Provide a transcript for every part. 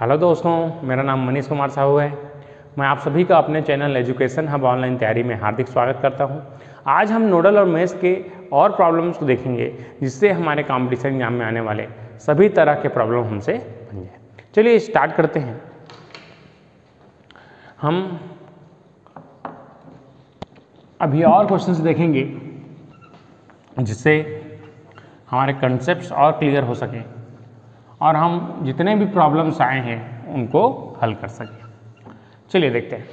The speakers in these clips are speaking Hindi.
हेलो दोस्तों, मेरा नाम मनीष कुमार साहू है। मैं आप सभी का अपने चैनल एजुकेशन हब ऑनलाइन तैयारी में हार्दिक स्वागत करता हूं। आज हम नोडल और मैथ्स के और प्रॉब्लम्स को देखेंगे जिससे हमारे कंपटीशन एग्जाम में आने वाले सभी तरह के प्रॉब्लम हमसे बन जाए। चलिए स्टार्ट करते हैं। हम अभी और क्वेश्चंस देखेंगे जिससे हमारे कंसेप्ट्स और क्लियर हो सकें और हम जितने भी प्रॉब्लम्स आए हैं उनको हल कर सकें। चलिए देखते हैं।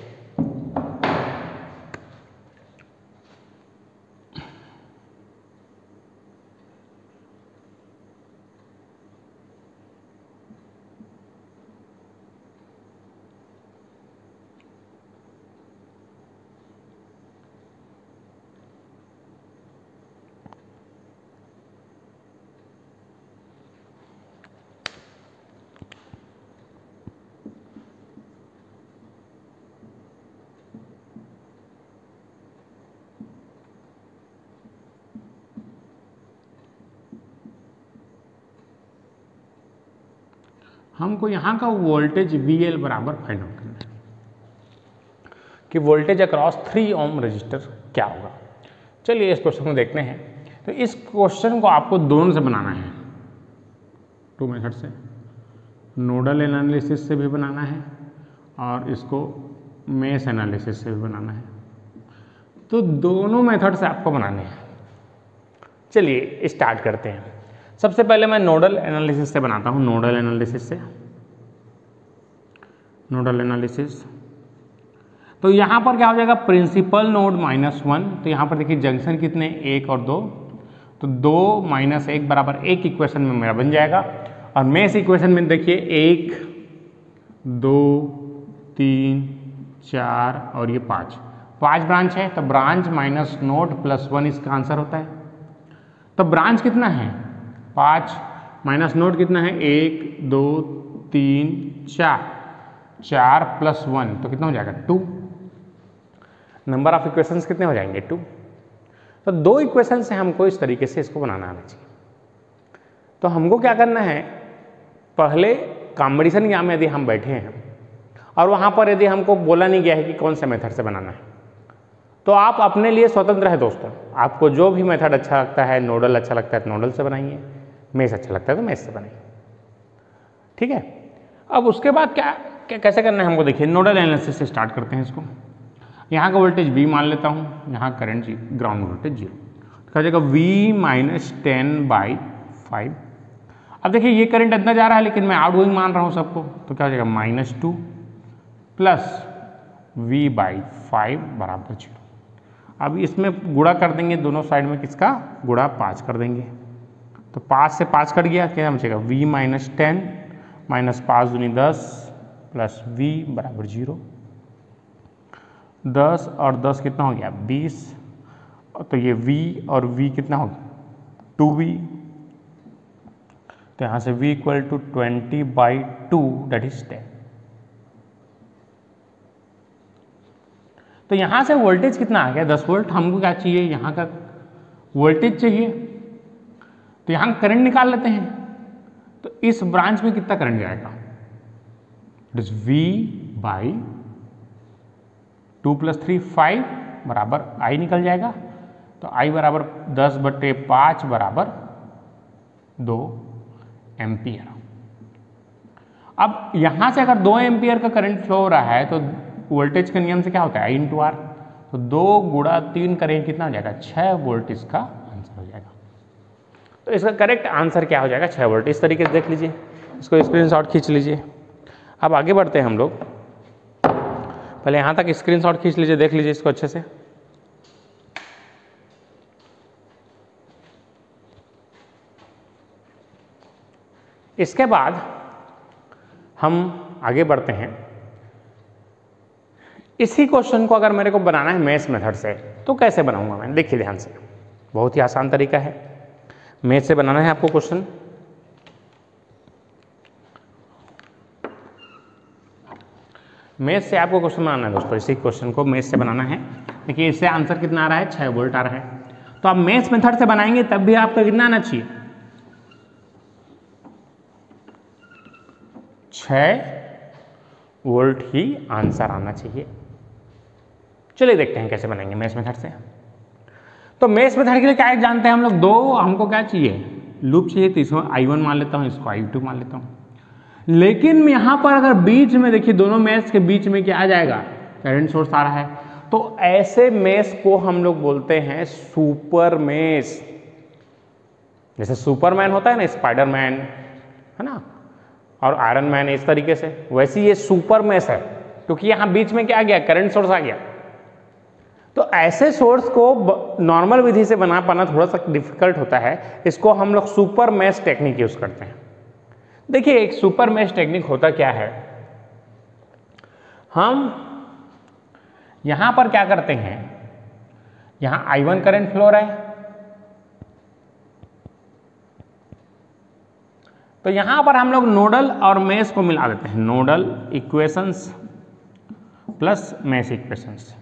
हमको यहाँ का वोल्टेज VL बराबर फाइंड आउट करना है कि वोल्टेज अक्रॉस 3 ओम रजिस्टर क्या होगा। चलिए इस क्वेश्चन को देखते हैं। तो इस क्वेश्चन को आपको दोनों से बनाना है, 2 मेथड से, नोडल एनालिसिस से भी बनाना है और इसको मेश एनालिसिस से भी बनाना है। तो दोनों मेथड से आपको बनाने हैं। चलिए स्टार्ट करते हैं। सबसे पहले मैं नोडल एनालिसिस से बनाता हूँ। नोडल एनालिसिस तो यहाँ पर क्या हो जाएगा, प्रिंसिपल नोड -1। तो यहाँ पर देखिए जंक्शन कितने, 1 और 2, तो 2 - 1 बराबर 1 इक्वेशन में मेरा बन जाएगा। और मेश इक्वेशन में देखिए 1 2 3 4 और ये 5 ब्रांच है। तो ब्रांच माइनस नोड प्लस 1 इसका आंसर होता है। तो ब्रांच कितना है, 5 माइनस नोड कितना है, 1 2 3 4 प्लस 1 तो कितना हो जाएगा, 2। नंबर ऑफ इक्वेशंस कितने हो जाएंगे, 2। तो 2 इक्वेशन से हमको इस तरीके से इसको बनाना आना चाहिए। तो हमको क्या करना है, पहले कॉम्पिटिशन एग्जाम में यदि हम बैठे हैं और वहाँ पर यदि हमको बोला नहीं गया है कि कौन से मेथड से बनाना है, तो आप अपने लिए स्वतंत्र है दोस्तों। आपको जो भी मेथड अच्छा लगता है, नोडल अच्छा लगता है तो नोडल से बनाइए, मेश अच्छा लगता है तो मेश से बनाइए, ठीक है। अब उसके बाद क्या कैसे करना है हमको देखिए। नोडल एनालिसिस से स्टार्ट करते हैं इसको। यहाँ का वोल्टेज V मान लेता हूँ, यहाँ करंट ग्राउंड वोल्टेज 0। क्या हो जाएगा, V - 10/5। अब देखिए ये करंट अंदर जा रहा है लेकिन मैं आउटगोइंग मान रहा हूँ सबको, तो क्या हो जाएगा, -2 प्लस V/5 बराबर 0। अब इसमें गुणा कर देंगे दोनों साइड में, किसका गुणा, 5 कर देंगे। तो 5 से 5 कट गया, क्या बचेगा, V - 10 - 5 दूनी 10 प्लस V बराबर 0। 10 और 10 कितना हो गया, 20। तो ये V और V कितना हो गया, 2V। तो यहाँ से V = 20/2 दैट इज 10। तो यहाँ से वोल्टेज कितना आ गया, 10 वोल्ट। हमको क्या चाहिए, यहाँ का वोल्टेज चाहिए। तो यहाँ करंट निकाल लेते हैं। तो इस ब्रांच में कितना करंट जाएगा, इट इज V/2 + 3 5 बराबर I निकल जाएगा। तो I बराबर 10/5 बराबर 2 एम्पियर। अब यहाँ से अगर 2 एम्पियर का करंट फ्लो हो रहा है तो वोल्टेज के नियम से क्या होता है, I × R। तो 2 × 3 करेंगे, कितना हो जाएगा, 6 वोल्ट इसका आंसर हो जाएगा। तो इसका करेक्ट आंसर क्या हो जाएगा, 6 वोल्ट। इस तरीके से देख लीजिए, इसको स्क्रीनशॉट खींच लीजिए। अब आगे बढ़ते हैं हम लोग। पहले यहाँ तक स्क्रीनशॉट खींच लीजिए, देख लीजिए इसको अच्छे से। इसके बाद हम आगे बढ़ते हैं। इसी क्वेश्चन को अगर मेरे को बनाना है मेश मेथड से तो कैसे बनाऊंगा मैं, देखिए ध्यान से। बहुत ही आसान तरीका है, मेश से बनाना है आपको क्वेश्चन। मेश से आपको क्वेश्चन बनाना है दोस्तों। इसी क्वेश्चन को मेश से बनाना है। देखिए इससे आंसर कितना आ रहा है, 6 वोल्ट आ रहा है। तो आप मेश मेथड से बनाएंगे तब भी आपका कितना आना चाहिए, 6 वोल्ट ही आंसर आना चाहिए। चलिए देखते हैं कैसे बनाएंगे मेश मेथड से। तो मेश मेथड के लिए क्या जानते हैं हम लोग, दो हमको क्या चाहिए, लूप चाहिए। तो इसमें I1 मान लेता हूँ, इसको I2 मान लेता हूँ। लेकिन यहाँ पर अगर बीच में देखिए, दोनों मेश के बीच में क्या आ जाएगा, करंट सोर्स आ रहा है, तो ऐसे मेश को हम लोग बोलते हैं सुपर मेश। जैसे सुपरमैन होता है ना, स्पाइडरमैन है ना, और आयरन मैन, इस तरीके से, वैसे ये सुपर मेश है, क्योंकि यहाँ बीच में क्या आ गया, करंट सोर्स आ गया। तो ऐसे सोर्स को नॉर्मल विधि से बना पाना थोड़ा सा डिफिकल्ट होता है, इसको हम लोग सुपर मेश टेक्निक यूज करते हैं। देखिए एक सुपर मेश टेक्निक होता क्या है, हम यहां पर क्या करते हैं, यहां I1 करंट फ्लो रहा है, तो यहां पर हम लोग नोडल और मेश को मिला देते हैं, nodal equations plus mesh equations,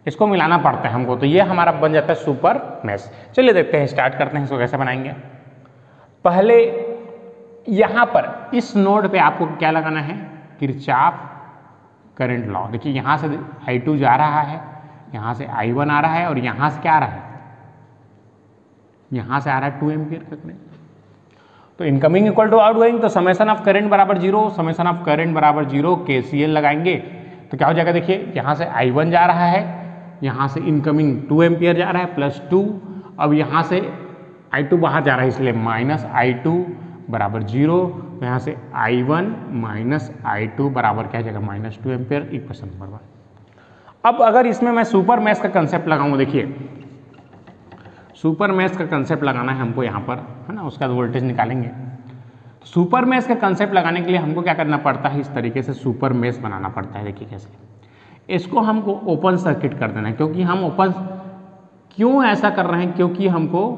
इसको मिलाना पड़ता है हमको। तो ये हमारा बन जाता है सुपर मेश। चलिए देखते हैं, स्टार्ट करते हैं, इसको कैसे बनाएंगे। पहले यहां पर इस नोड पे आपको क्या लगाना है, किरचॉफ करंट लॉ। देखिए यहां से I2 जा रहा है, यहां से I1 आ रहा है, और यहां से क्या आ रहा है, यहां से आ रहा है 2 एम्पियर का करंट। तो इनकमिंग इक्वल टू आउटगोइंग, तो समेशन ऑफ करंट बराबर 0, समेशन ऑफ करंट बराबर 0, KCL लगाएंगे तो क्या हो जाएगा, देखिए यहां से I1 जा रहा है, यहां से इनकमिंग 2 एम्पियर जा रहा है प्लस 2, अब यहां से I2 बाहर जा रहा है, इसलिए माइनस I2 बराबर 0, तो यहाँ से I1 माइनस I2 बराबर क्या जाएगा, माइनस 2 एम्पियर, इक्वेशन नंबर 1। अब अगर इसमें मैं सुपर मैश का कंसेप्ट लगाऊंगा, देखिए सुपर मैश का कंसेप्ट लगाना है हमको यहाँ पर, है ना, उसका वोल्टेज निकालेंगे। तो सुपर मैश का कंसेप्ट लगाने के लिए हमको क्या करना पड़ता है, इस तरीके से सुपर मैश बनाना पड़ता है। देखिए कैसे, इसको हमको ओपन सर्किट कर देना है, क्योंकि हम ओपन क्यों ऐसा कर रहे हैं, क्योंकि हमको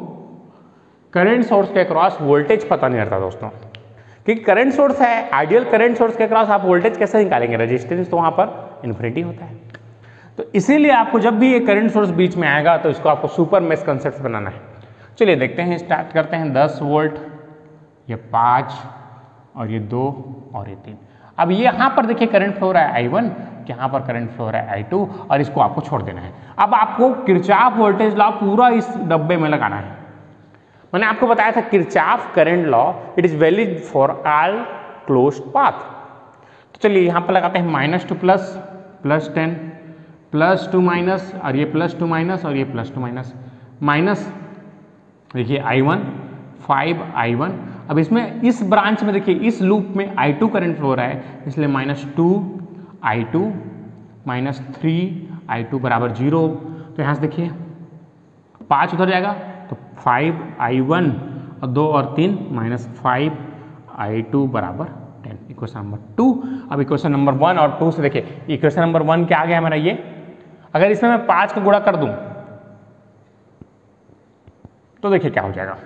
करंट सोर्स के अक्रॉस वोल्टेज पता नहीं रहता दोस्तों, क्योंकि करंट सोर्स है, आइडियल करंट सोर्स के अक्रॉस आप वोल्टेज कैसे निकालेंगे, रेजिस्टेंस तो वहां पर इन्फिनिटी होता है। तो इसीलिए आपको जब भी ये करंट सोर्स बीच में आएगा तो इसको आपको सुपर मेश कंसेप्ट बनाना है। चलिए देखते हैं, स्टार्ट करते हैं। 10 वोल्ट, ये 5 और ये 2 और ये 3। अब ये यहाँ पर देखिए करंट फ्लो रहा है I1, यहाँ पर करंट फ्लो रहा है I2, और इसको आपको छोड़ देना है। अब आपको किरचॉफ वोल्टेज लॉ पूरा इस डब्बे में लगाना है। मैंने आपको बताया था Kirchhoff current law, it is valid for all closed path. तो चलिए यहाँ पर लगाते हैं -2 प्लस, +10, +2 माइनस, और ये +2 माइनस, और ये +2 माइनस, माइनस देखिए I1 5I1। अब इसमें इस ब्रांच में देखिए इस लूप में I2 करंट फ्लो रहा है, इसलिए -2I2 -3I2 बराबर 0। तो यहाँ से देखिए 5 उधर जाएगा, तो 5I1 और 2 और 3 -5I2 बराबर 10, इक्वेशन नंबर 2। अब इक्वेशन नंबर 1 और 2 से देखिए, इक्वेशन नंबर 1 क्या आ गया हमारा, ये अगर इसमें मैं 5 का गुणा कर दूं तो देखिए क्या हो जाएगा,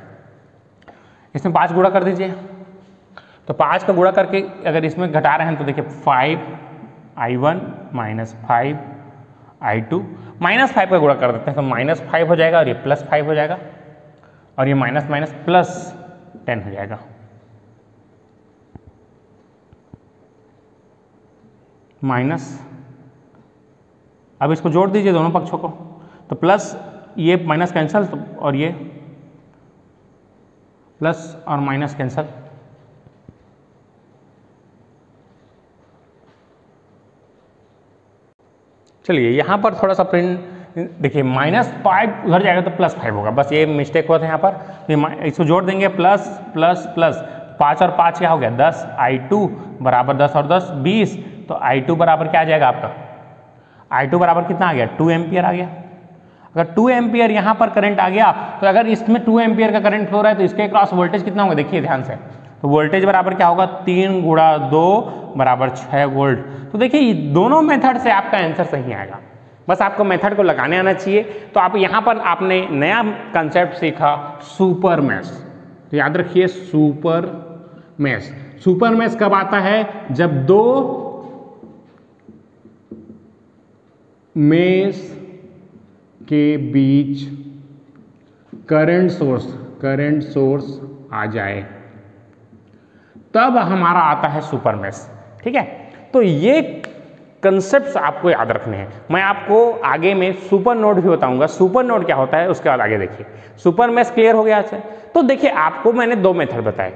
इसमें 5 गुणा कर दीजिए। तो 5 का गुणा करके अगर इसमें घटा रहे हैं तो देखिए 5I1 -5I2, -5 का गुणा कर देते हैं तो -5 हो जाएगा, और ये +5 हो जाएगा, और ये माइनस माइनस +10 हो जाएगा। माइनस, अब इसको जोड़ दीजिए दोनों पक्षों को, तो प्लस ये माइनस कैंसल, तो और ये प्लस और माइनस कैंसल, चलिए यहाँ पर थोड़ा सा प्रिंट देखिए, -5 उधर जाएगा तो +5 होगा, बस ये मिस्टेक हुआ था यहाँ पर। तो इसको जोड़ देंगे, प्लस प्लस प्लस, 5 और 5 क्या हो गया 10, I2 बराबर 10 और 10 20, तो I2 बराबर क्या आ जाएगा आपका, I2 बराबर कितना आ गया 2 एम्पियर आ गया। अगर 2 एम्पियर यहाँ पर करंट आ गया, तो अगर इसमें 2 एम्पियर का करंट फ्लो रहा है तो इसके क्रॉस वोल्टेज कितना होगा, देखिए ध्यान से, तो वोल्टेज बराबर क्या होगा 3 × 2 बराबर 6 वोल्ट। तो देखिए दोनों मेथड से आपका आंसर सही आएगा, बस आपको मेथड को लगाने आना चाहिए। तो आप यहाँ पर आपने नया कंसेप्ट सीखा सुपर मैश, तो याद रखिए सुपर मैश। सुपर मैश कब आता है, जब दो मैश के बीच करंट सोर्स आ जाए, तब हमारा आता है सुपर मैश। ठीक है, तो ये कंसेप्ट्स आपको याद रखने हैं। मैं आपको आगे में सुपर नोड भी बताऊंगा, सुपर नोड क्या होता है उसके बाद आगे देखिए। सुपर मैश क्लियर हो गया है। तो देखिए आपको मैंने दो मेथड बताए,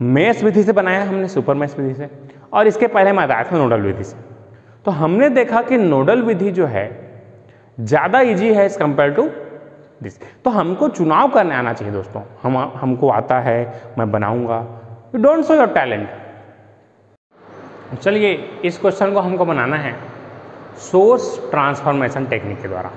मैश विधि से बनाया हमने, सुपर मैश विधि से, और इसके पहले मैं बताया था नोडल विधि से। तो हमने देखा कि नोडल विधि जो है ज़्यादा इजी है एज कंपेयर टू दिस। तो हमको चुनाव करने आना चाहिए दोस्तों। हमको आता है, मैं बनाऊंगा। You don't show your talent. चलिए इस क्वेश्चन को हमको बनाना है सोर्स ट्रांसफॉर्मेशन टेक्निक के द्वारा।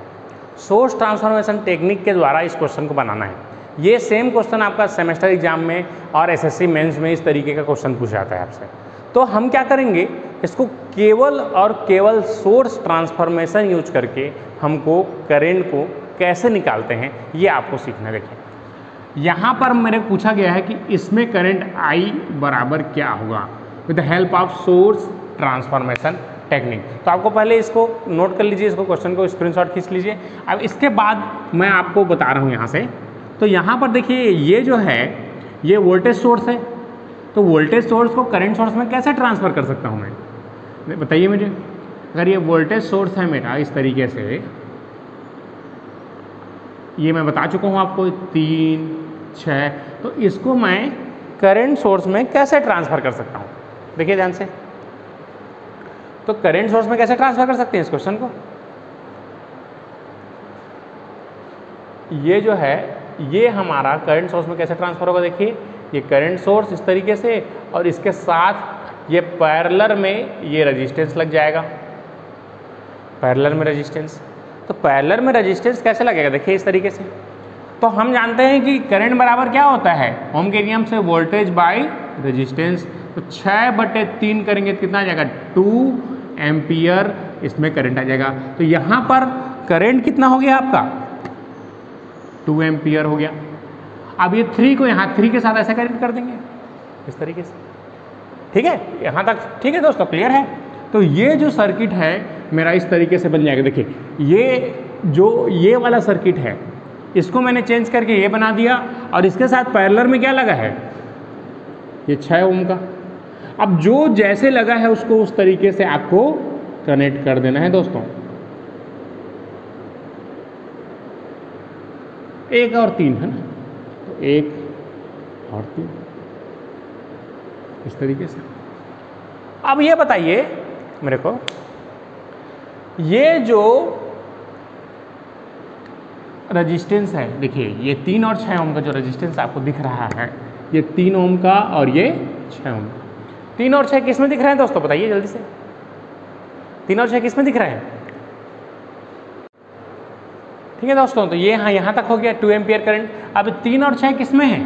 सोर्स ट्रांसफॉर्मेशन टेक्निक के द्वारा इस क्वेश्चन को बनाना है। ये सेम क्वेश्चन आपका सेमेस्टर एग्जाम में और एसएससी मेंस में इस तरीके का क्वेश्चन पूछा जाता है आपसे। तो हम क्या करेंगे, इसको केवल और केवल सोर्स ट्रांसफॉर्मेशन यूज करके हमको करंट को कैसे निकालते हैं ये आपको सीखना। देखिए यहाँ पर मेरे पूछा गया है कि इसमें करंट I बराबर क्या होगा with the help of source transformation technique. तो आपको पहले इसको नोट कर लीजिए, इसको क्वेश्चन को स्क्रीनशॉट खींच लीजिए। अब इसके बाद मैं आपको बता रहा हूँ यहाँ से। तो यहाँ पर देखिए ये जो है ये वोल्टेज सोर्स है। तो वोल्टेज सोर्स को करंट सोर्स में कैसे ट्रांसफ़र कर सकता हूँ मैं, बताइए मुझे। अगर ये वोल्टेज सोर्स है मेरा इस तरीके से, ये मैं बता चुका हूँ आपको 3, 6, तो इसको मैं करंट सोर्स में कैसे ट्रांसफ़र कर सकता हूँ, देखिए ध्यान से। तो करंट सोर्स में कैसे ट्रांसफ़र कर सकते हैं इस क्वेश्चन को। ये जो है ये हमारा करंट सोर्स में कैसे ट्रांसफ़र होगा, देखिए ये करंट सोर्स इस तरीके से, और इसके साथ ये पैरेलल में ये रेजिस्टेंस लग जाएगा, पैरेलल में रेजिस्टेंस। तो पैरेलल में रेजिस्टेंस कैसे लगेगा, देखिए इस तरीके से। तो हम जानते हैं कि करंट बराबर क्या होता है, ओम के नियम से वोल्टेज बाय रेजिस्टेंस। तो 6/3 करेंगे तो कितना आ जाएगा, 2 एम्पियर इसमें करंट आ जाएगा। तो यहाँ पर करंट कितना हो गया आपका, 2 एम्पियर हो गया। अब ये 3 को यहाँ 3 के साथ ऐसे कनेक्ट कर देंगे इस तरीके से, ठीक है। यहाँ तक ठीक है दोस्तों, क्लियर है। तो ये जो सर्किट है मेरा इस तरीके से बन जाएगा। देखिए ये वाला सर्किट है, इसको मैंने चेंज करके ये बना दिया, और इसके साथ पैरेलल में क्या लगा है, ये 6 ओम का। अब जो जैसे लगा है उसको उस तरीके से आपको कनेक्ट कर देना है दोस्तों। 1 और 3 है ना, तो 1 और 3 इस तरीके से। अब ये बताइए मेरे को, ये जो रेजिस्टेंस है, देखिए ये 3 और 6 ओम का जो रेजिस्टेंस आपको दिख रहा है, ये 3 ओम का और ये 6 ओम का। 3 और 6 किस में दिख रहे हैं दोस्तों, बताइए जल्दी से। 3 और 6 किस में दिख रहे हैं, ठीक है दोस्तों। तो ये यहाँ तक हो गया 2 एम्पियर करंट। अब 3 और 6 किस में है,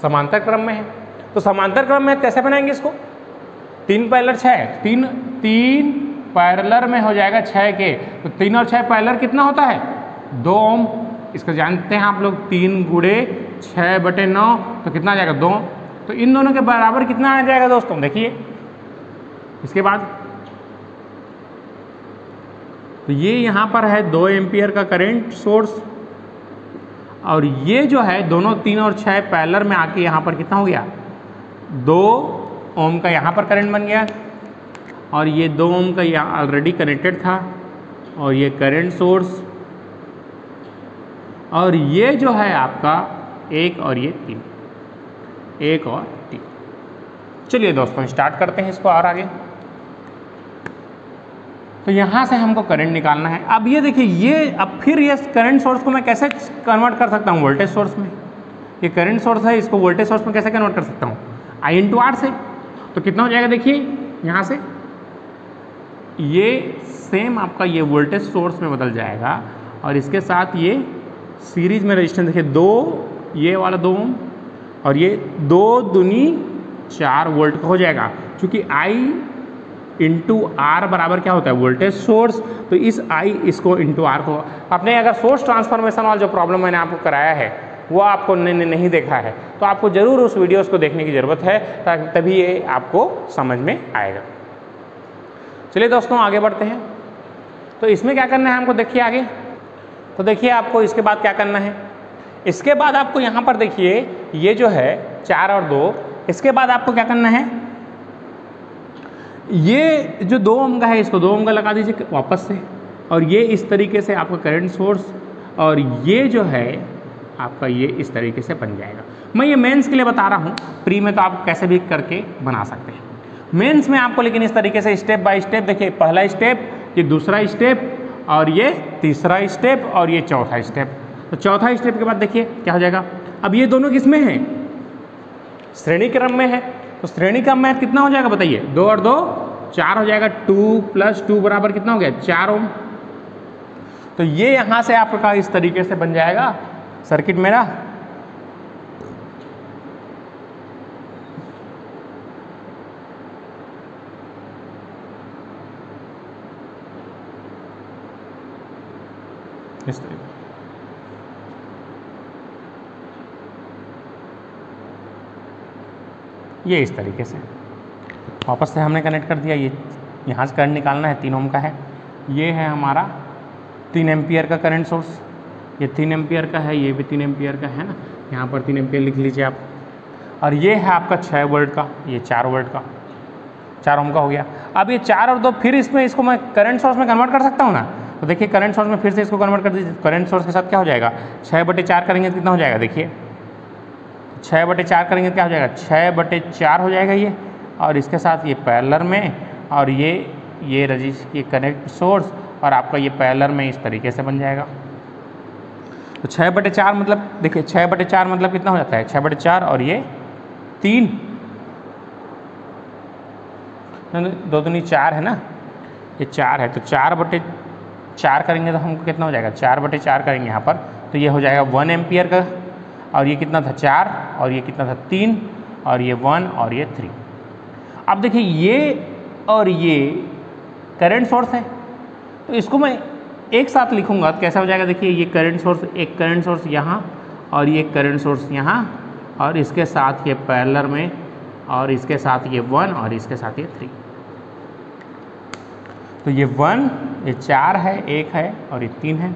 समांतर क्रम में है। तो समांतर क्रम में कैसे बनाएंगे इसको, 3 पैरेलल 6, 3 पैरेलल में हो जाएगा 6 के। तो 3 और 6 पैरेलल कितना होता है, 2 ओम। इसको जानते हैं आप लोग, 3 गुणे 6/9 तो कितना आ जाएगा, 2। तो इन दोनों के बराबर कितना आ जाएगा दोस्तों, देखिए इसके बाद। तो ये यहाँ पर है 2 एम्पियर का करंट सोर्स, और ये जो है दोनों 3 और 6 पैरेलल में आके यहाँ पर कितना हो गया, 2 ओम का यहाँ पर करंट बन गया, और ये 2 ओम का यहाँ ऑलरेडी कनेक्टेड था, और ये करंट सोर्स, और ये जो है आपका 1 और ये 3, 1 और 3। चलिए दोस्तों स्टार्ट करते हैं इसको और आगे। तो यहाँ से हमको करंट निकालना है। अब ये देखिए ये, अब फिर ये करंट सोर्स को मैं कैसे कन्वर्ट कर सकता हूँ वोल्टेज सोर्स में। ये करंट सोर्स है, इसको वोल्टेज सोर्स में कैसे कन्वर्ट कर सकता हूँ, I/R से। तो कितना हो जाएगा, देखिए यहाँ से ये सेम आपका ये वोल्टेज सोर्स में बदल जाएगा, और इसके साथ ये सीरीज में रजिस्टेंस देखिए 2, ये वाला 2 ओम, और ये 2 दूनी 4 वोल्ट का हो जाएगा। क्योंकि I/R बराबर क्या होता है, वोल्टेज सोर्स। तो इस I इसको × R को, आपने अगर सोर्स ट्रांसफॉर्मेशन वाला जो प्रॉब्लम मैंने आपको कराया है वो आपको नहीं देखा है तो आपको ज़रूर उस वीडियोस को देखने की ज़रूरत है, ताकि तभी ये आपको समझ में आएगा। चलिए दोस्तों आगे बढ़ते हैं। तो इसमें क्या करना है हमको, देखिए आगे। तो देखिए आपको इसके बाद क्या करना है, इसके बाद आपको यहाँ पर देखिए ये जो है 4 और 2, इसके बाद आपको क्या करना है, ये जो 2 ओम का है इसको 2 ओम का लगा दीजिए वापस से, और ये इस तरीके से आपका करंट सोर्स, और ये जो है आपका ये इस तरीके से बन जाएगा। मैं ये मेंस के लिए बता रहा हूँ, प्री में तो आप कैसे भी करके बना सकते हैं। मेंस में आपको लेकिन इस तरीके से स्टेप बाय स्टेप, देखिए पहला स्टेप, ये दूसरा स्टेप, और ये तीसरा स्टेप, और ये चौथा स्टेप। तो चौथा स्टेप के बाद देखिए क्या हो जाएगा। अब ये दोनों किस में हैं? श्रेणी क्रम में है। तो श्रेणी क्रम में कितना हो जाएगा बताइए? 2 और 2 4 हो जाएगा। 2 + 2 बराबर कितना हो गया? 4 ओम। तो ये यहाँ से आपका इस तरीके से बन जाएगा सर्किट मेरा। इस तरीके ये इस तरीके से वापस से हमने कनेक्ट कर दिया। ये यहाँ से करंट निकालना है, 3 ओम का है। ये है हमारा 3 एम्पियर का करंट सोर्स, ये 3 एम्पियर का है, ये भी 3 एम्पियर का है ना, यहाँ पर 3 एम्पियर लिख लीजिए आप। और ये है आपका 6 वोल्ट का, ये 4 वोल्ट का, 4 ओम का हो गया। अब ये 4 और 2 फिर इसमें इसको मैं करंट सोर्स में कन्वर्ट कर सकता हूँ ना। तो देखिए करंट सोर्स में फिर से इसको कन्वर्ट कर दीजिए। करंट सोर्स के साथ क्या हो जाएगा? 6/4 करेंगे तो कितना हो जाएगा? देखिए 6/4 करेंगे तो क्या हो जाएगा? 6/4 हो जाएगा ये, और इसके साथ ये पैरेलल में, और ये रजिस्टर ये कनेक्ट सोर्स, और आपका ये पैरेलल में इस तरीके से बन जाएगा। तो 6/4 मतलब देखिए 6/4 मतलब कितना हो जाता है? 6/4 और ये 3, 2 दूनी 4 है ना, ये 4 है। तो 4/4 करेंगे तो हमको कितना हो जाएगा? 4/4 करेंगे यहाँ पर तो ये हो जाएगा 1 एम्पियर का, और ये कितना था? 4, और ये कितना था? 3, और ये 1 और ये 3। अब देखिए ये और ये करंट सोर्स है, तो इसको मैं एक साथ लिखूंगा तो कैसा हो जाएगा? देखिए ये करंट सोर्स, एक करंट सोर्स यहाँ, और ये करंट सोर्स यहाँ, और इसके साथ ये पैरेलल में, और इसके साथ ये 1 और इसके साथ ये 3। तो ये 1, ये 4 है, 1 है, और ये 3 है।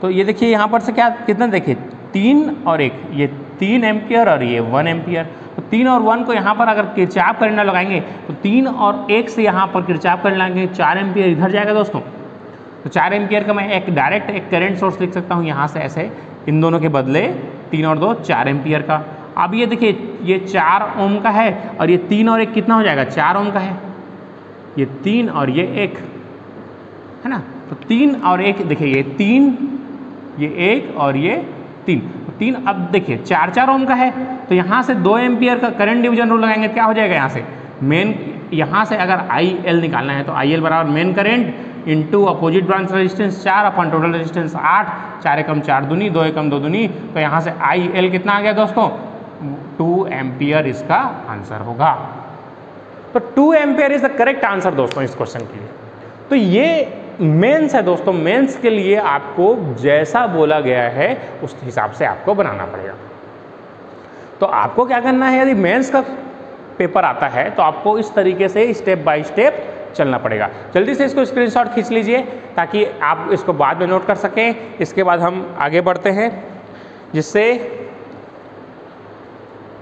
तो ये देखिए यहाँ पर से क्या कितना, देखिए 3 और 1, ये 3 एम्पियर और ये 1 एम्पियर। तो 3 और 1 को यहाँ पर अगर किरचॉफ करंट लगाएंगे तो 3 और 1 से यहाँ पर किरचॉफ करंट लगाएंगे, 4 एम्पियर इधर जाएगा दोस्तों। तो 4 एम्पियर का मैं एक डायरेक्ट एक करंट सोर्स लिख सकता हूँ यहाँ से ऐसे, इन दोनों के बदले 3 और 2 4 एम्पियर का। अब ये देखिए ये 4 ओम का है, और ये 3 और 1 कितना हो जाएगा? 4 ओम का है। ये 3 और ये 1 है ना, तो 3 और 1 देखिए ये 3, ये 1 और ये 3, तो 3। अब देखिए 4 ओम का है, तो यहाँ से 2 एम्पियर का करंट डिवीजन रूल लगाएंगे, क्या हो जाएगा? यहाँ से मेन, यहाँ से अगर IL निकालना है तो IL बराबर main current into opposite branch resistance 4 अपन टोटल रेजिस्टेंस 8, 4 एकम 4 दूनी, 2 एकम 2 दूनी। तो यहाँ से IL कितना आ गया दोस्तों? 2 एम्पियर इसका आंसर होगा। तो 2 ampere is the correct answer दोस्तों इस क्वेश्चन के लिए। तो ये मेंस है दोस्तों, मेंस के लिए आपको जैसा बोला गया है उस हिसाब से आपको बनाना पड़ेगा। तो आपको क्या करना है, यदि मेंस का पेपर आता है तो आपको इस तरीके से स्टेप बाय स्टेप चलना पड़ेगा। जल्दी से इसको स्क्रीनशॉट खींच लीजिए ताकि आप इसको बाद में नोट कर सकें। इसके बाद हम आगे बढ़ते हैं, जिससे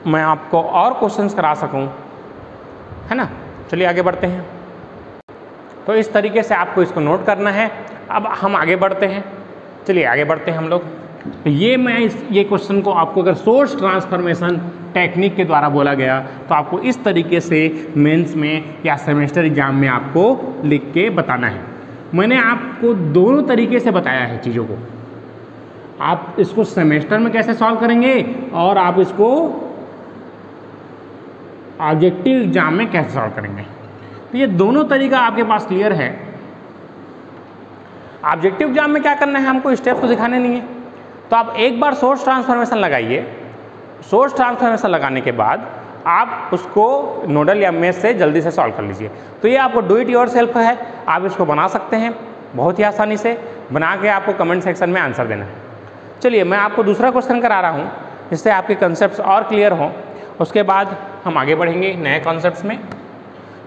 मैं आपको और क्वेश्चंस करा सकूं, है ना। चलिए आगे बढ़ते हैं। तो इस तरीके से आपको इसको नोट करना है। अब हम आगे बढ़ते हैं, चलिए आगे बढ़ते हैं हम लोग। तो ये क्वेश्चन को आपको अगर सोर्स ट्रांसफॉर्मेशन टेक्निक के द्वारा बोला गया तो आपको इस तरीके से मेंस में या सेमेस्टर एग्जाम में आपको लिख के बताना है। मैंने आपको दोनों तरीके से बताया है चीज़ों को। आप इसको सेमेस्टर में कैसे सॉल्व करेंगे और आप इसको ऑब्जेक्टिव एग्जाम में कैसे सॉल्व करेंगे, तो ये दोनों तरीका आपके पास क्लियर है। ऑब्जेक्टिव एग्जाम में क्या करना है, हमको स्टेप तो दिखाने नहीं है, तो आप एक बार सोर्स ट्रांसफॉर्मेशन लगाइए। सोर्स ट्रांसफॉर्मेशन लगाने के बाद आप उसको नोडल या मेश से जल्दी से सॉल्व कर लीजिए। तो ये आपको डू इट योर सेल्फ है, आप इसको बना सकते हैं बहुत ही आसानी से। बना के आपको कमेंट सेक्शन में आंसर देना है। चलिए मैं आपको दूसरा क्वेश्चन करा रहा हूँ जिससे आपके कंसेप्ट और क्लियर हों, उसके बाद हम आगे बढ़ेंगे नए कॉन्सेप्ट्स में।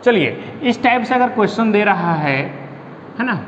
चलिए इस टाइप से अगर क्वेश्चन दे रहा है ना,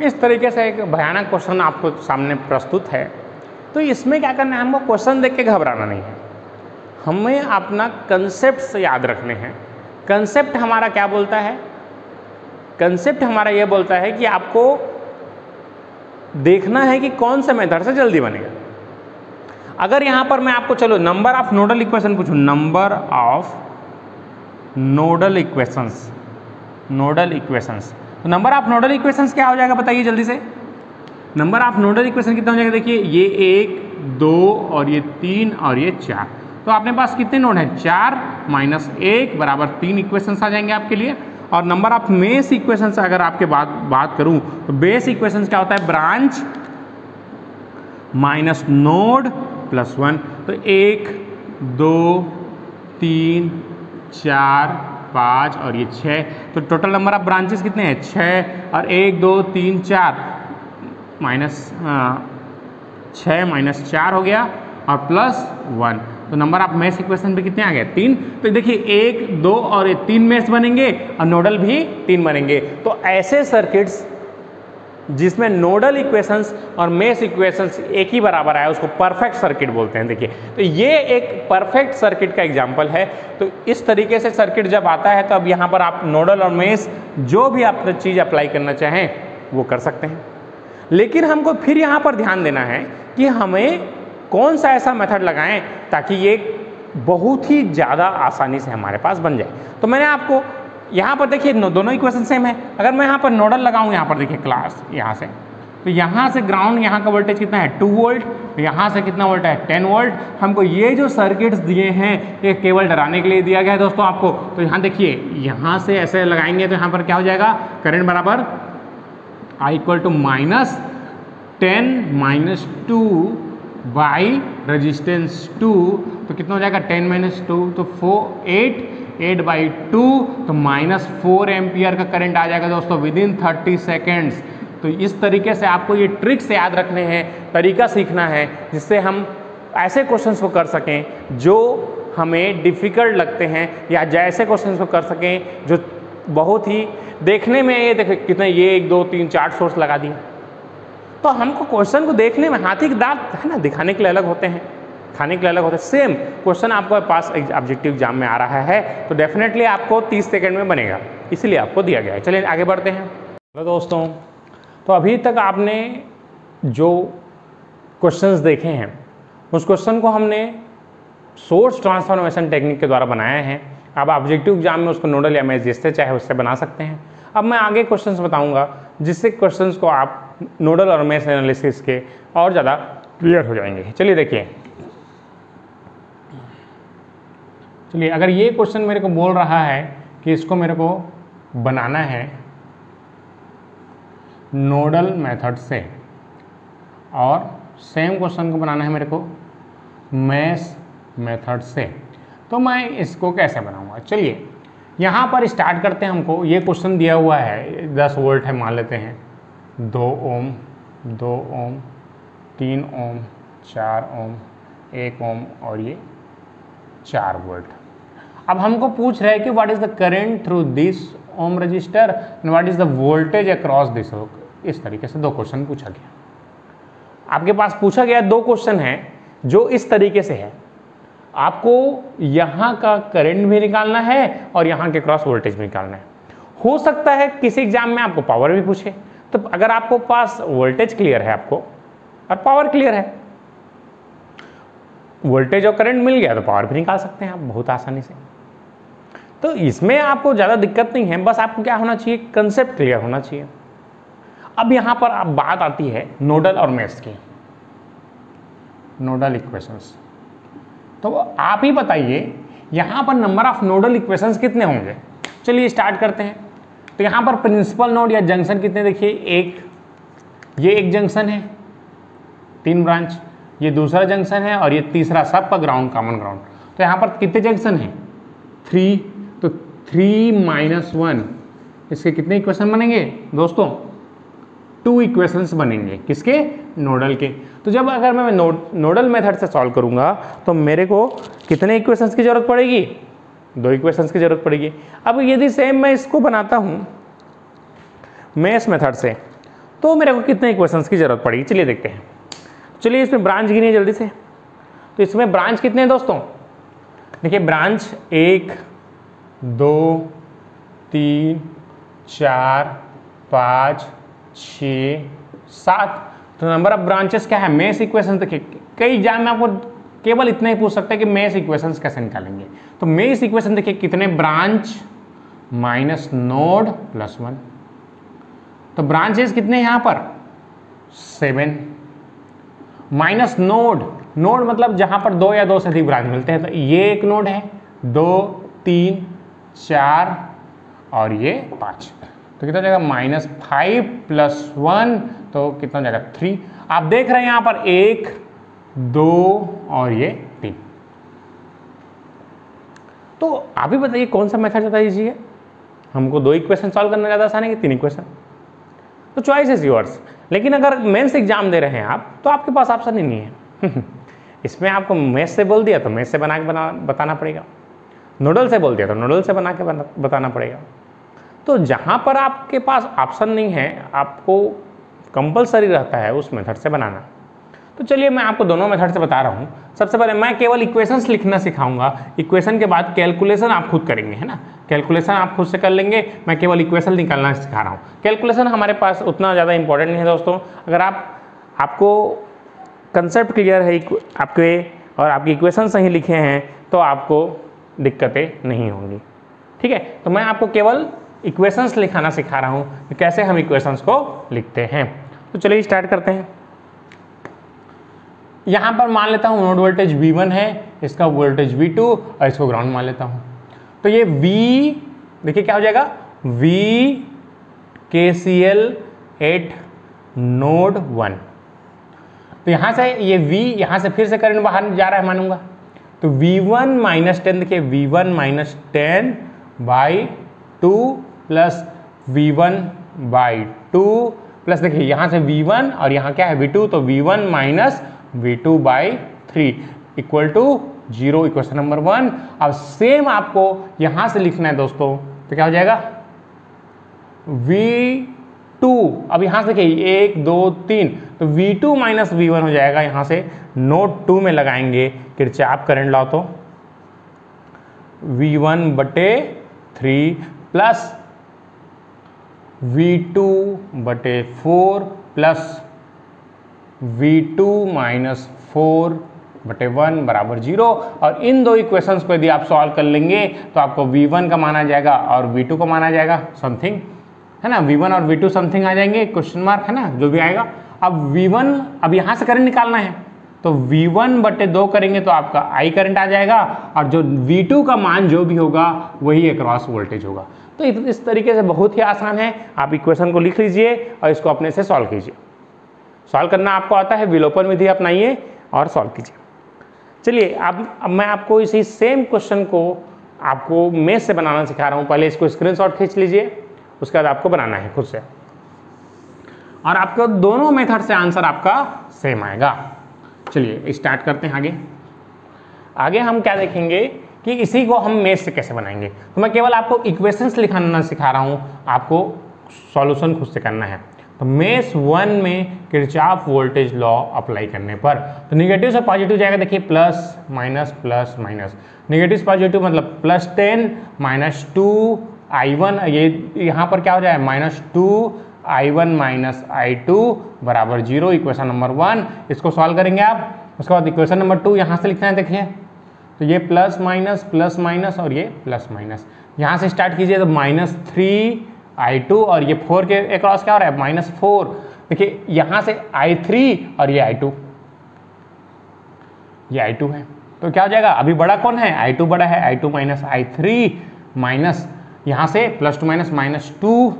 इस तरीके से एक भयानक क्वेश्चन आपको सामने प्रस्तुत है। तो इसमें क्या करना है, हमको क्वेश्चन देख के घबराना नहीं है, हमें अपना कंसेप्ट याद रखने हैं। कंसेप्ट हमारा क्या बोलता है, कंसेप्ट हमारा ये बोलता है कि आपको देखना है कि कौन से मेथड से जल्दी बनेगा। अगर यहां पर मैं आपको चलो नंबर ऑफ नोडल इक्वेशन पूछूं, number of nodal equations, nodal equations, तो नंबर ऑफ नोडल इक्वेशंस क्या हो जाएगा बताइए जल्दी से। नंबर ऑफ नोडल इक्वेशन कितना हो जाएगा, देखिए ये 1 2 और ये 3 और ये 4, तो आपने पास कितने नोड हैं, 4 - 1 बराबर 3 इक्वेशंस आ जाएंगे आपके लिए। और नंबर ऑफ मेश इक्वेशंस अगर आपके बात करूं तो बेस इक्वेशंस क्या होता है, ब्रांच माइनस नोड प्लस 1, तो 1 2 3 4 5 और ये 6, तो टोटल नंबर ऑफ ब्रांचेस कितने हैं, 6, और 1 2 3 4 6 - 4 हो गया और प्लस 1, तो नंबर ऑफ मेश इक्वेशन पे कितने आ गए, 3। तो देखिए 1 2 और ये 3 मेश बनेंगे और नोडल भी 3 बनेंगे। तो ऐसे सर्किट्स जिसमें नोडल इक्वेशंस और मेश इक्वेशंस एक ही बराबर आया उसको परफेक्ट सर्किट बोलते हैं। देखिए तो ये एक परफेक्ट सर्किट का एग्जांपल है। तो इस तरीके से सर्किट जब आता है तो अब यहाँ पर आप नोडल और मेश जो भी आप चीज़ अप्लाई करना चाहें वो कर सकते हैं। लेकिन हमको फिर यहाँ पर ध्यान देना है कि हमें कौन सा ऐसा मेथड लगाएं ताकि ये बहुत ही ज़्यादा आसानी से हमारे पास बन जाए। तो मैंने आपको यहाँ पर देखिए दोनों इक्वेशन सेम है। अगर मैं यहाँ पर नोडल लगाऊँ, यहाँ पर देखिए क्लास यहाँ से, तो यहाँ से ग्राउंड यहाँ का वोल्टेज कितना है 2 वोल्ट, यहाँ से कितना वोल्ट है 10 वोल्ट। हमको ये जो सर्किट्स दिए हैं ये केवल डराने के लिए दिया गया है दोस्तों आपको। तो यहाँ देखिए यहाँ से ऐसे लगाएंगे तो यहाँ पर क्या हो जाएगा, करंट बराबर I = -10 - 2 बाई रेजिस्टेंस 2, तो कितना हो जाएगा 10 - 2, तो 8/2, तो -4 एम्पियर का करंट आ जाएगा दोस्तों विदिन 30 सेकेंड्स। तो इस तरीके से आपको ये ट्रिक्स याद रखने हैं, तरीका सीखना है जिससे हम ऐसे क्वेश्चंस को कर सकें जो हमें डिफ़िकल्ट लगते हैं, या ऐसे क्वेश्चंस को कर सकें जो बहुत ही देखने में ये देखिए कितने, ये 1 2 3 4 सोर्स लगा दिए। तो हमको क्वेश्चन को देखने में हाथी के दांत है ना, दिखाने के लिए अलग होते हैं, खाने के लिए अलग होते हैं। सेम क्वेश्चन आपके पास ऑब्जेक्टिव एग्जाम में आ रहा है तो डेफिनेटली आपको 30 सेकंड में बनेगा, इसलिए आपको दिया गया है। चलिए आगे बढ़ते हैं। हेलो दोस्तों, तो अभी तक आपने जो क्वेश्चंस देखे हैं उस क्वेश्चन को हमने सोर्स ट्रांसफॉर्मेशन टेक्निक के द्वारा बनाया है। आप ऑब्जेक्टिव एग्जाम में उसको नोडल या मेश जिससे चाहे उससे बना सकते हैं। अब मैं आगे क्वेश्चंस बताऊंगा जिससे क्वेश्चंस को आप नोडल और मेश एनालिसिस के और ज़्यादा क्लियर हो जाएंगे। चलिए देखिए, चलिए अगर ये क्वेश्चन मेरे को बोल रहा है कि इसको मेरे को बनाना है नोडल मेथड से और सेम क्वेश्चन को बनाना है मेरे को मेश मेथड से, तो मैं इसको कैसे बनाऊंगा। चलिए यहाँ पर स्टार्ट करते हैं। हमको ये क्वेश्चन दिया हुआ है 10 वोल्ट है मान लेते हैं, 2 ओम 2 ओम 3 ओम 4 ओम 1 ओम और ये 4 वोल्ट। अब हमको पूछ रहा है कि what is the current through this ohm resistor and what is the voltage across this. इस तरीके से 2 क्वेश्चन पूछा गया। आपके पास पूछा गया 2 क्वेश्चन हैं जो इस तरीके से है। आपको यहाँ का करंट भी निकालना है और यहाँ के क्रॉस वोल्टेज भी निकालना है। हो सकता है किसी एग्जाम में आपको पावर भी पूछे, तो अगर आपको पास वोल्टेज क्लियर है आपको और पावर क्लियर है, वोल्टेज और करंट मिल गया तो पावर भी निकाल सकते हैं आप बहुत आसानी से। तो इसमें आपको ज़्यादा दिक्कत नहीं है, बस आपको क्या होना चाहिए, कंसेप्ट क्लियर होना चाहिए। अब यहाँ पर अब बात आती है नोडल और मेश की, नोडल इक्वेशंस। तो आप ही बताइए यहाँ पर नंबर ऑफ नोडल इक्वेशंस कितने होंगे। चलिए स्टार्ट करते हैं। तो यहाँ पर प्रिंसिपल नोड या जंक्शन कितने, देखिए ये एक जंक्शन है 3 ब्रांच, ये दूसरा जंक्शन है और ये तीसरा सबका ग्राउंड कॉमन ग्राउंड। तो यहाँ पर कितने जंक्शन हैं 3, तो 3 - 1 इसके कितने इक्वेशन बनेंगे दोस्तों, 2 इक्वेशंस बनेंगे किसके, नोडल के। तो जब अगर मैं नोडल मेथड से सॉल्व करूंगा तो मेरे को कितने इक्वेशंस की जरूरत पड़ेगी, 2 इक्वेशंस की जरूरत पड़ेगी। अब यदि सेम मैं इसको बनाता हूं मेश मेथड से तो मेरे को कितने इक्वेशंस की जरूरत पड़ेगी, चलिए देखते हैं। चलिए इसमें ब्रांच गिनिए जल्दी से। तो इसमें ब्रांच कितने हैं दोस्तों, देखिए ब्रांच 1 2 3 4 5 6 7। तो नंबर ऑफ ब्रांचेस क्या है, मेश इक्वेशन। देखिए कई एग्जाम में आपको केवल इतना ही पूछ सकते हैं कि मेश इक्वेशंस कैसे निकालेंगे। तो मेश इक्वेशन देखिए कितने, ब्रांच माइनस नोड प्लस 1। तो ब्रांचेस कितने हैं यहाँ पर 7 माइनस नोड, नोड मतलब जहां पर 2 या 2 से अधिक ब्रांच मिलते हैं। तो ये एक नोड है, 2 3 4 और ये 5। तो कितना हो जाएगा -5 + 1, तो कितना हो जाएगा 3। आप देख रहे हैं यहां पर 1 2 और ये 3। तो आप ही बताइए कौन सा मेथड ज्यादा इजी है, हमको 2 इक्वेशन सॉल्व करना ज्यादा आसान है कि 3 इक्वेशन। तो चॉइस इज योर्स। लेकिन अगर मेंस एग्जाम दे रहे हैं आप तो आपके पास ऑप्शन ही नहीं है। इसमें आपको मेस से बोल दिया तो मेस से बना के बताना पड़ेगा, नोडल से बोल दिया तो नोडल से बना के बताना पड़ेगा। तो जहाँ पर आपके पास ऑप्शन नहीं है, आपको कंपलसरी रहता है उस मेथड से बनाना। तो चलिए मैं आपको दोनों मेथड से बता रहा हूँ। सबसे पहले मैं केवल इक्वेशंस लिखना सिखाऊंगा, इक्वेशन के बाद कैलकुलेशन आप खुद करेंगे, है ना। कैलकुलेशन आप खुद से कर लेंगे, मैं केवल इक्वेशन निकालना सिखा रहा हूँ। कैलकुलेशन हमारे पास उतना ज़्यादा इंपॉर्टेंट नहीं है दोस्तों। अगर आपको कंसेप्ट क्लियर है आपके और आपकी इक्वेशन सही लिखे हैं तो आपको दिक्कतें नहीं होंगी, ठीक है। तो मैं आपको केवल इक्वेशंस लिखाना सिखा रहा हूँ कि कैसे हम इक्वेशंस को लिखते हैं। तो चलिए स्टार्ट करते हैं। यहाँ पर मान लेता हूँ नोड वोल्टेज V1 है, इसका वोल्टेज V2 और इसको ग्राउंड मान लेता हूँ। तो ये V देखिए क्या हो जाएगा, V KCL एट नोड 1। तो यहाँ से ये V, यहाँ से फिर से करंट बाहर जा रहा है मानूंगा। तो V1 - 10 देखिए V1 - 10/2 प्लस V1/2 प्लस देखिए यहाँ से V1 और यहाँ क्या है V2, तो V1 - V2/3 equal to 0, equation number 1। अब सेम आपको यहाँ से लिखना है दोस्तों। तो क्या हो जाएगा V2, अब यहाँ से देखिए 1 2 3, तो V2 - V1 हो जाएगा। यहाँ से नोड 2 में लगाएंगे किरचॉफ करंट लॉ, तो V1/3 plus V2/4 plus V2 - 4/1 बराबर 0। और इन दो इक्वेशंस को यदि आप सॉल्व कर लेंगे तो आपको V1 का माना जाएगा और V2 को माना जाएगा समथिंग, है ना। V1 और V2 समथिंग आ जाएंगे, क्वेश्चन मार्क, है ना, जो भी आएगा। अब V1, अब यहाँ से करंट निकालना है तो V1/2 करेंगे तो आपका I करंट आ जाएगा और जो V2 का मान जो भी होगा वही अक्रॉस वोल्टेज होगा। तो इस तरीके से बहुत ही आसान है। आप इक्वेशन को लिख लीजिए और इसको अपने से सॉल्व कीजिए। सॉल्व करना आपको आता है, विलोपन विधि अपनाइए और सॉल्व कीजिए। चलिए अब मैं आपको इसी सेम क्वेश्चन को आपको मेश से बनाना सिखा रहा हूँ। पहले इसको स्क्रीनशॉट खींच लीजिए, उसके बाद आपको बनाना है खुद से, और आपको दोनों मेथड से आंसर आपका सेम आएगा। चलिए स्टार्ट करते हैं। आगे हम क्या देखेंगे कि इसी को हम मेश से कैसे बनाएंगे। तो मैं केवल आपको इक्वेशंस लिखाना सिखा रहा हूँ, आपको सॉल्यूशन खुद से करना है। तो मेश 1 में किरचॉफ वोल्टेज लॉ अप्लाई करने पर तो निगेटिव से पॉजिटिव जाएगा, देखिए plus minus plus minus, negative से पॉजिटिव मतलब +10 - 2I1, ये यहाँ पर क्या हो जाए -2I1 - I2 बराबर 0, इक्वेशन नंबर 1। इसको सॉल्व करेंगे आप। उसके बाद इक्वेशन नंबर 2 यहाँ से लिखना है, देखिए तो ये प्लस माइनस और ये प्लस माइनस, यहाँ से स्टार्ट कीजिए तो -3I2 और ये 4 के अक्रॉस क्या हो रहा है -4। देखिए यहाँ से I3 और ये I2, ये I2 है। तो क्या हो जाएगा, अभी बड़ा कौन है, I2 बड़ा है, I2 - I3 माइनस यहाँ से +2 -2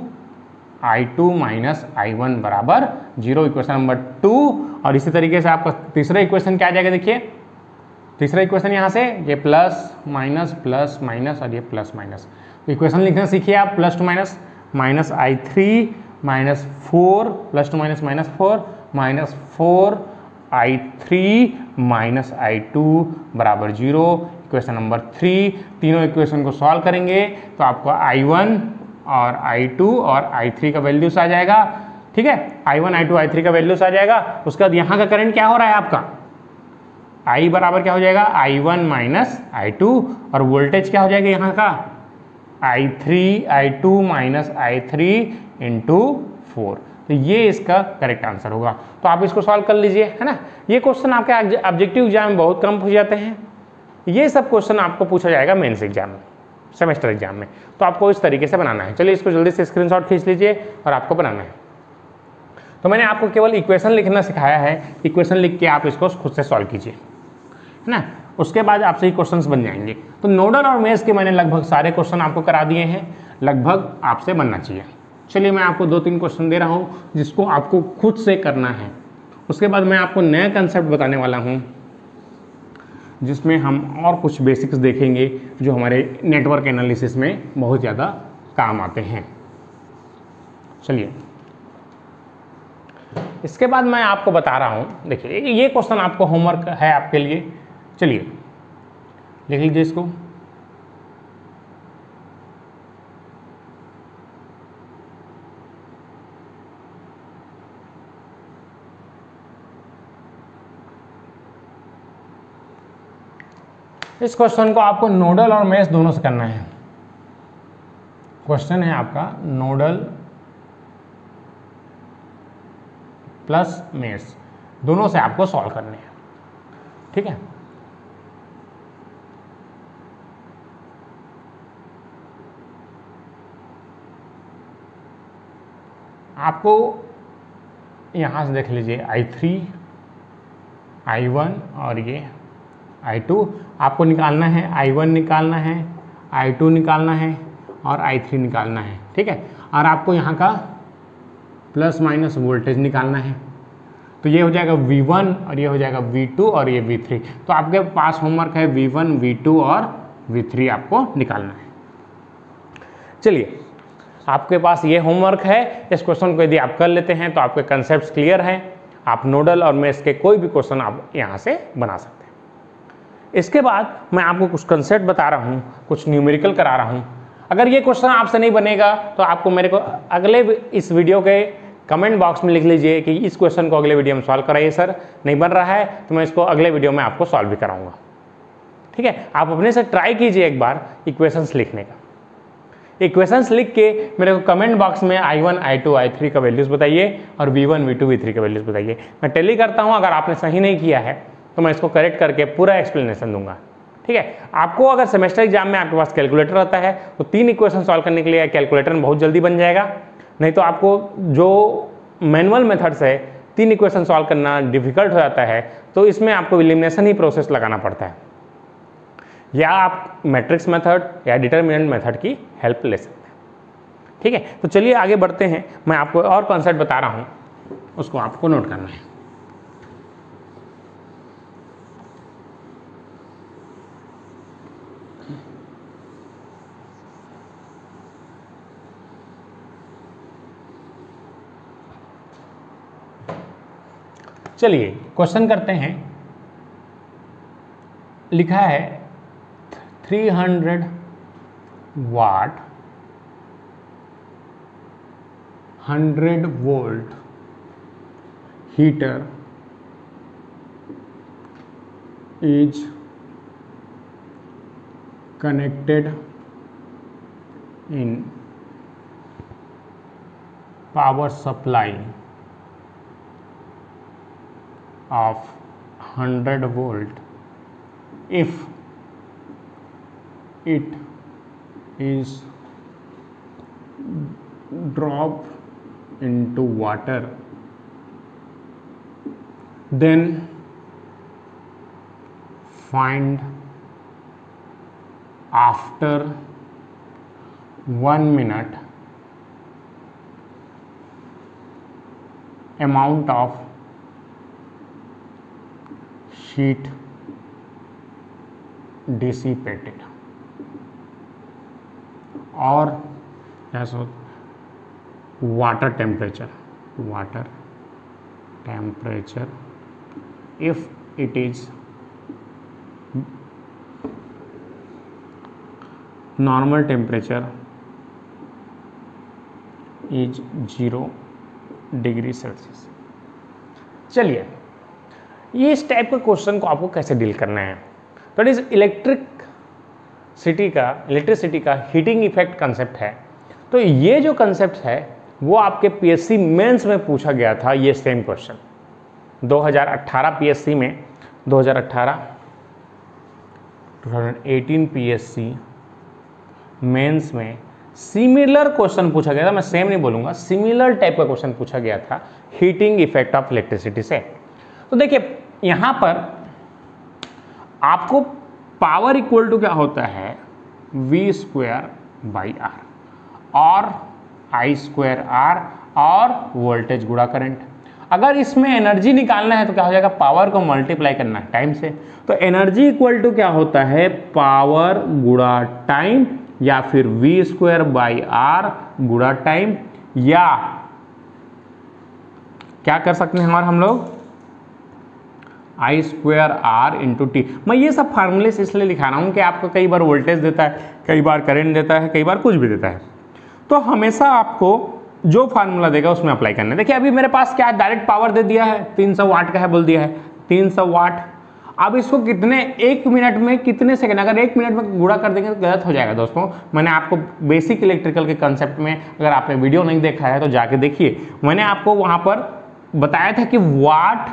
I2 - I1 बराबर 0, इक्वेशन नंबर 2। और इसी तरीके से आपका तीसरा इक्वेशन क्या आ जाएगा, देखिए तीसरा इक्वेशन यहाँ से ये प्लस माइनस और ये प्लस माइनस। इक्वेशन लिखना सीखिए आप, +2 -I3 -4 +2 -4 4I3 - I2 बराबर 0, इक्वेशन नंबर 3। तीनों इक्वेशन को सॉल्व करेंगे तो आपको I1 और I2 और I3 का वैल्यूज आ जाएगा। ठीक है, I1 I2 I3 का वैल्यूज आ जाएगा। उसके बाद यहाँ का करंट क्या हो रहा है आपका, I बराबर क्या हो जाएगा I1 माइनस I2, और वोल्टेज क्या हो जाएगा यहाँ का I2 माइनस I3 इंटू 4। तो ये इसका करेक्ट आंसर होगा। तो आप इसको सॉल्व कर लीजिए, है ना। ये क्वेश्चन आपके ऑब्जेक्टिव एग्जाम में बहुत कम पूछ जाते हैं। ये सब क्वेश्चन आपको पूछा जाएगा मेंस एग्जाम में, सेमेस्टर एग्जाम में। तो आपको इस तरीके से बनाना है। चलिए इसको जल्दी से स्क्रीनशॉट खींच लीजिए और आपको बनाना है। तो मैंने आपको केवल इक्वेशन लिखना सिखाया है, इक्वेशन लिख के आप इसको खुद से सॉल्व कीजिए, है ना। उसके बाद आपसे ही क्वेश्चंस बन जाएंगे। तो नोडल और मेश के मैंने लगभग सारे क्वेश्चन आपको करा दिए हैं, लगभग आपसे बनना चाहिए। चलिए मैं आपको 2-3 क्वेश्चन दे रहा हूँ जिसको आपको खुद से करना है। उसके बाद मैं आपको नया कंसेप्ट बताने वाला हूँ जिसमें हम और कुछ बेसिक्स देखेंगे जो हमारे नेटवर्क एनालिसिस में बहुत ज़्यादा काम आते हैं। चलिए इसके बाद मैं आपको बता रहा हूँ, देखिए ये क्वेश्चन आपको होमवर्क है आपके लिए। चलिए लिख लीजिए इसको। इस क्वेश्चन को आपको नोडल और मेश दोनों से करना है। क्वेश्चन है आपका नोडल प्लस मेश, दोनों से आपको सॉल्व करने हैं, ठीक है। आपको यहां से देख लीजिए I3 I1 और ये I2 आपको निकालना है। I1 निकालना है, I2 निकालना है और I3 निकालना है, ठीक है। और आपको यहाँ का प्लस माइनस वोल्टेज निकालना है। तो ये हो जाएगा V1 और ये हो जाएगा V2 और ये V3। तो आपके पास होमवर्क है V1 V2 और V3 आपको निकालना है। चलिए आपके पास ये होमवर्क है। इस क्वेश्चन को यदि आप कर लेते हैं तो आपके कंसेप्ट्स क्लियर हैं। आप नोडल और मेश के कोई भी क्वेश्चन आप यहाँ से बना सकते हैं। इसके बाद मैं आपको कुछ कंसेप्ट बता रहा हूँ, कुछ न्यूमेरिकल करा रहा हूँ। अगर ये क्वेश्चन आपसे नहीं बनेगा तो आपको मेरे को अगले इस वीडियो के कमेंट बॉक्स में लिख लीजिए कि इस क्वेश्चन को अगले वीडियो में सॉल्व कराइए सर, नहीं बन रहा है तो मैं इसको अगले वीडियो में आपको सॉल्व भी कराऊंगा, ठीक है। आप अपने से ट्राई कीजिए एक बार इक्वेशंस लिखने का। इक्वेशंस लिख के मेरे को कमेंट बॉक्स में I1 I2 I3 का वैल्यूज बताइए और V1 V2 V3 का वैल्यूज बताइए। मैं टेली करता हूँ, अगर आपने सही नहीं किया है तो मैं इसको करेक्ट करके पूरा एक्सप्लेनेशन दूंगा, ठीक है। आपको अगर सेमेस्टर एग्जाम में आपके पास कैलकुलेटर रहता है तो 3 इक्वेशन सॉल्व करने के लिए कैलकुलेटर में बहुत जल्दी बन जाएगा। नहीं तो आपको जो मैनुअल मेथड्स है 3 इक्वेशन सॉल्व करना डिफिकल्ट हो जाता है, तो इसमें आपको एलिमिनेशन ही प्रोसेस लगाना पड़ता है, या आप मैट्रिक्स मेथड या डिटरमिनेंट मेथड की हेल्प ले सकते हैं, ठीक है। तो चलिए आगे बढ़ते हैं। मैं आपको और कॉन्सेप्ट बता रहा हूँ, उसको आपको नोट करना है। चलिए क्वेश्चन करते हैं। लिखा है 300 वाट 100 volt heater is connected in power supply of 100 volt if it is dropped into water, then find after 1 minute amount of heat dissipated, or as water temperature if it is normal temperature is 0 degree Celsius. चलिए, ये इस टाइप के क्वेश्चन को आपको कैसे डील करना है। तो इस इलेक्ट्रिसिटी का हीटिंग इफेक्ट कंसेप्ट है। तो ये जो कंसेप्ट है वो आपके पीएससी मेंस में पूछा गया था। ये सेम क्वेश्चन 2018 पीएससी में, 2018 पीएससी मेंस में सिमिलर क्वेश्चन पूछा गया था। मैं सेम नहीं बोलूंगा, सिमिलर टाइप का क्वेश्चन पूछा गया था हीटिंग इफेक्ट ऑफ इलेक्ट्रिसिटी से। तो देखिए यहां पर आपको पावर इक्वल टू क्या होता है, V²/R और I²R और वोल्टेज गुणा करंट। अगर इसमें एनर्जी निकालना है तो क्या हो जाएगा, पावर को मल्टीप्लाई करना है टाइम से। तो एनर्जी इक्वल टू क्या होता है, पावर गुणा टाइम, या फिर V²/R गुणा टाइम, या क्या कर सकते हैं हम लोग, I²R × T। मैं ये सब फार्मूले इसलिए लिखा रहा हूँ कि आपको कई बार वोल्टेज देता है, कई बार करंट देता है, कई बार कुछ भी देता है। तो हमेशा आपको जो फार्मूला देगा उसमें अप्लाई करना है। देखिए अभी मेरे पास क्या डायरेक्ट पावर दे दिया है, 300 वाट का है, बोल दिया है 300 वाट। अब इसको कितने, 1 मिनट में कितने सेकंड, अगर 1 मिनट में गुणा कर देंगे तो गलत हो जाएगा दोस्तों। मैंने आपको बेसिक इलेक्ट्रिकल के कंसेप्ट में, अगर आपने वीडियो नहीं देखा है तो जाके देखिए, मैंने आपको वहां पर बताया था कि watt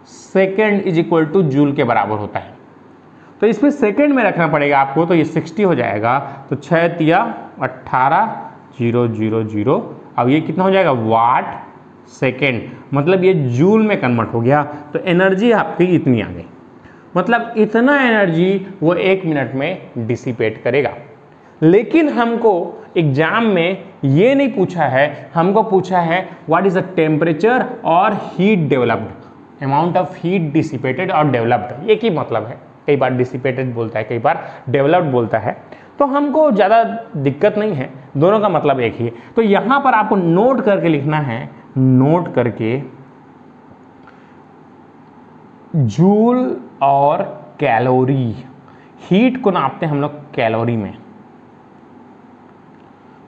second is equal to joule के बराबर होता है। तो इसमें सेकेंड में रखना पड़ेगा आपको, तो ये 60 हो जाएगा। तो 6 × 18 000। अब ये कितना हो जाएगा, वाट सेकेंड, मतलब ये जूल में कन्वर्ट हो गया। तो एनर्जी आपकी इतनी आ गई, मतलब इतना एनर्जी वो 1 मिनट में डिसिपेट करेगा। लेकिन हमको एग्जाम में ये नहीं पूछा है, हमको पूछा है व्हाट इज द टेम्परेचर और heat developed, amount of heat dissipated और डेवलप्ड। एक ही मतलब है, कई बार डिसिपेटेड बोलता है, कई बार डेवलप्ड बोलता है। तो हमको ज़्यादा दिक्कत नहीं है, दोनों का मतलब एक ही है। तो यहाँ पर आपको नोट करके लिखना है, नोट करके जूल और कैलोरी, हीट को नापते हैं हम लोग कैलोरी में।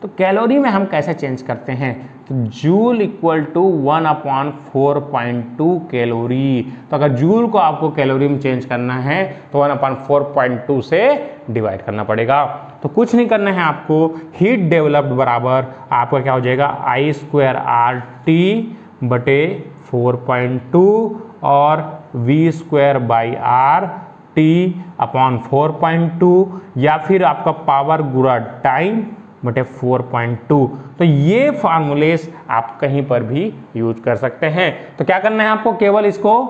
तो कैलोरी में हम कैसे चेंज करते हैं, तो जूल इक्वल टू 1/4.2 कैलोरी। तो अगर जूल को आपको कैलोरी में चेंज करना है तो 1/4.2 से डिवाइड करना पड़ेगा। तो कुछ नहीं करना है आपको, हीट डेवलप्ड बराबर आपका क्या हो जाएगा, I²RT/4.2 और V²/RT/4.2, या फिर आपका पावर गुणा टाइम बटे 4.2। तो ये फार्मूलेस आप कहीं पर भी यूज कर सकते हैं। तो क्या करना है आपको, केवल इसको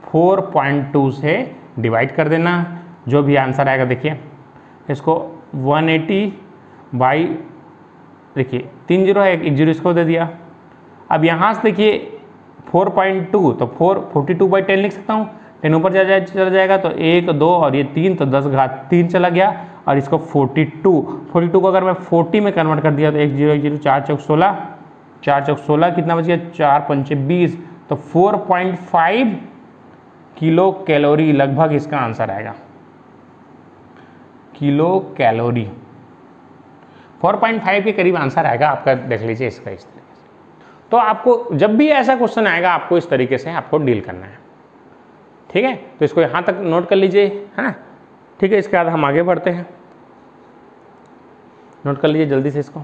4.2 से डिवाइड कर देना, जो भी आंसर आएगा। देखिए इसको 180 बाई, देखिए 3 0 है, 1 0 इसको दे दिया। अब यहाँ से देखिए 4.2, तो 42/10 लिख सकता हूँ, 10 ऊपर चला जाएगा तो 1 2 और ये 3, तो 10 घात 3 चला गया। और इसको 42 को अगर मैं 40 में कन्वर्ट कर दिया तो 1 0 1 0, 4 चौक 16, 4 चौक 16 कितना बच गया, 4 पंचे 20, तो 4.5 किलो कैलोरी लगभग इसका आंसर आएगा। किलो कैलोरी 4.5 के करीब आंसर आएगा आपका, देख लीजिए इसका इस तरीके से। तो आपको जब भी ऐसा क्वेश्चन आएगा आपको इस तरीके से आपको डील करना है, ठीक है। तो इसको यहाँ तक नोट कर लीजिए, है ना, ठीक है। इसके बाद हम आगे बढ़ते हैं, नोट कर लीजिए जल्दी से इसको।